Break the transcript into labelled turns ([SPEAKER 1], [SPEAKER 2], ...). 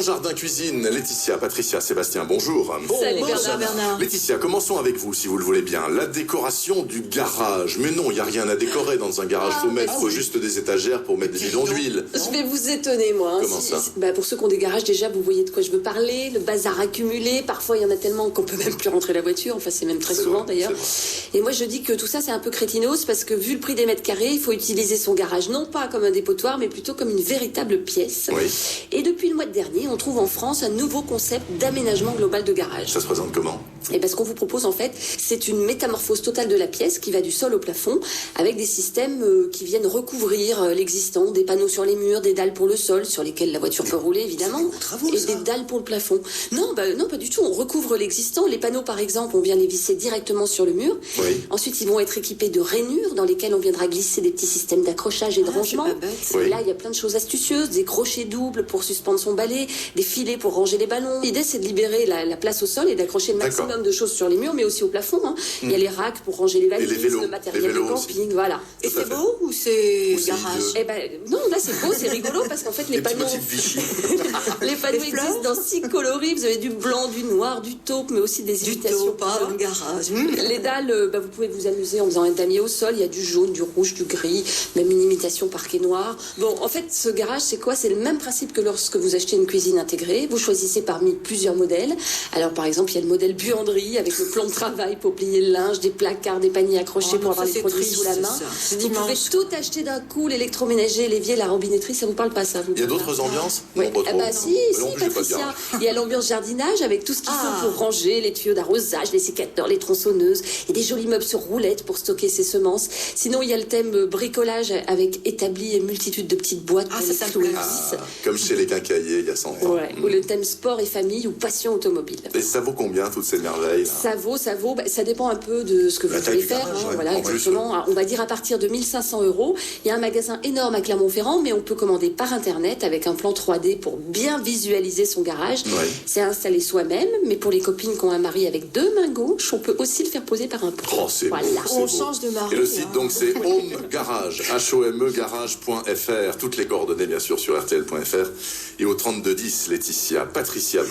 [SPEAKER 1] Jardin Cuisine, Laetitia, Patricia, Sébastien, bonjour.
[SPEAKER 2] Salut
[SPEAKER 3] Bonjour
[SPEAKER 2] Bernard.
[SPEAKER 1] Laetitia, commençons avec vous, si vous le voulez bien. La décoration du garage. Mais non, il n'y a rien à décorer dans un garage. Faut mettre juste des étagères pour mettre des bidons d'huile.
[SPEAKER 2] Je vais vous étonner, moi.
[SPEAKER 1] Comment ça
[SPEAKER 2] Pour ceux qui ont des garages, déjà, vous voyez de quoi je veux parler. Le bazar accumulé. Parfois, il y en a tellement qu'on peut même plus rentrer la voiture. Enfin, c'est même très souvent, d'ailleurs. Et moi, je dis que tout ça, c'est un peu crétinos parce que vu le prix des mètres carrés, il faut utiliser son garage non pas comme un dépotoir, mais plutôt comme une véritable pièce.
[SPEAKER 1] Oui.
[SPEAKER 2] Et depuis le mois de dernier, on trouve en France un nouveau concept d'aménagement global de garage.
[SPEAKER 1] Ça se présente comment?
[SPEAKER 2] Et parce qu'on vous propose, en fait, c'est une métamorphose totale de la pièce qui va du sol au plafond avec des systèmes qui viennent recouvrir l'existant, des panneaux sur les murs, des dalles pour le sol sur lesquelles la voiture peut rouler, évidemment, et des dalles pour le plafond. Non, non, pas du tout. On recouvre l'existant. Les panneaux, par exemple, on vient les visser directement sur le mur.
[SPEAKER 1] Oui.
[SPEAKER 2] Ensuite, ils vont être équipés de rainures dans lesquelles on viendra glisser des petits systèmes d'accrochage et de rangement.
[SPEAKER 1] Oui.
[SPEAKER 2] Et là, il y a plein de choses astucieuses, des crochets doubles pour suspendre son balai, des filets pour ranger les ballons. L'idée, c'est de libérer la place au sol et d'accrocher le maximum de choses sur les murs, mais aussi au plafond. Il y a les racks pour ranger les valises,
[SPEAKER 1] les vélos,
[SPEAKER 2] le matériel de camping, voilà.
[SPEAKER 3] Et c'est beau ou c'est garage?
[SPEAKER 2] Non, là c'est beau, c'est rigolo parce qu'en fait les panneaux, les panneaux existent dans 6 coloris. Vous avez du blanc, du noir, du taupe, mais aussi des imitations.
[SPEAKER 3] Pas dans le garage.
[SPEAKER 2] Les dalles, vous pouvez vous amuser en faisant un damier au sol. Il y a du jaune, du rouge, du gris, même une imitation parquet noir. Bon, en fait, ce garage, c'est quoi? C'est le même principe que lorsque vous achetez une cuisine intégrée. Vous choisissez parmi plusieurs modèles. Alors, par exemple, il y a le modèle buanderie avec le plan de travail pour plier le linge, des placards, des paniers accrochés pour avoir les produits sous la main. Vous pouvez tout acheter d'un coup, l'électroménager, l'évier, la robinetterie, ça vous parle pas ça?
[SPEAKER 1] Il y a d'autres ambiances?
[SPEAKER 2] Oui,
[SPEAKER 1] Non, pas trop.
[SPEAKER 2] si,
[SPEAKER 1] Non, j'ai pas de
[SPEAKER 2] Patricia.
[SPEAKER 1] garage.
[SPEAKER 2] Il y a l'ambiance jardinage avec tout ce qu'il faut pour ranger, les tuyaux d'arrosage, les sécateurs, les tronçonneuses et des jolis meubles sur roulettes pour stocker ses semences. Sinon, il y a le thème bricolage avec établi et multitude de petites boîtes pour les clouer.
[SPEAKER 1] Comme chez les quincailliers il y a 100 ans.
[SPEAKER 2] Ouais. Ou le thème sport et famille ou passion automobile.
[SPEAKER 1] Et ça vaut combien toutes ces merveilles là?
[SPEAKER 2] Ça vaut, ça dépend un peu de ce que vous
[SPEAKER 1] taille
[SPEAKER 2] voulez
[SPEAKER 1] du
[SPEAKER 2] faire.
[SPEAKER 1] garage, ouais.
[SPEAKER 2] Voilà,
[SPEAKER 1] En plus,
[SPEAKER 2] exactement. On va dire à partir de 1 500 €. Il y a un magasin énorme à Clermont-Ferrand, mais on peut commander par Internet avec un plan 3D pour bien visualiser son garage.
[SPEAKER 1] Ouais.
[SPEAKER 2] C'est installé soi-même, mais pour les copines qui ont un mari avec 2 mains gauches, on peut aussi le faire poser par un pro.
[SPEAKER 1] Oh, c'est
[SPEAKER 2] Voilà.
[SPEAKER 1] beau, c'est
[SPEAKER 3] On
[SPEAKER 1] beau.
[SPEAKER 3] change de mari.
[SPEAKER 1] Et le site, donc, c'est Home Garage, HOMEgarage.fr. Toutes les coordonnées, bien sûr, sur RTL.fr. Et au 3210, Laetitia, Patricia.